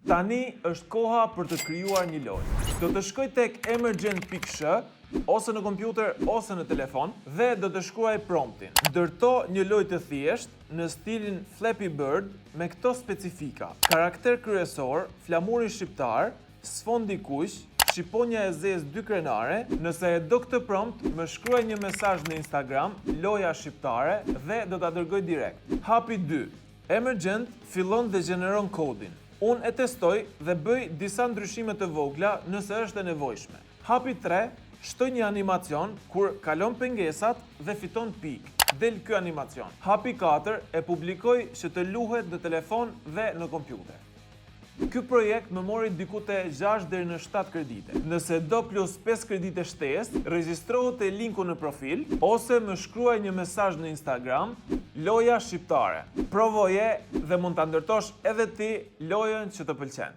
Tani është koha për të krijuar një lojë. Do të shkoj tek emergent.sh ose në kompjuter ose në telefon dhe do të shkruaj promptin. Ndërto një lojë të thjeshtë në stilin Flappy Bird me këto specifika: karakter kryesor, flamuri shqiptar, sfondi kuq, shqiponja e zezë 2 krenare. Nëse e do këtë prompt, më shkruaj një mesazh në Instagram, loja shqiptare, dhe do ta dërgoj direkt. Hapi 2. Emergent fillon dhe gjeneron kodin. Unë e testoj dhe bëj disa ndryshime të vogla nëse është e nevojshme. Hapi 3. Shtoj një animacion kur kalon pengesat dhe fiton pikë. Del ky animacion. Hapi 4. E publikoj që të luhet në telefon dhe në kompjuter. Ky projekt më mori diku te 6 deri në 7 kredite. Nëse do plus 5 kredite shtesë, regjistrohu te linku në profil ose më shkruaj një mesazh në Instagram, loja shqiptare. Provoje dhe mund ta ndërtosh edhe ti lojën që të pëlqen.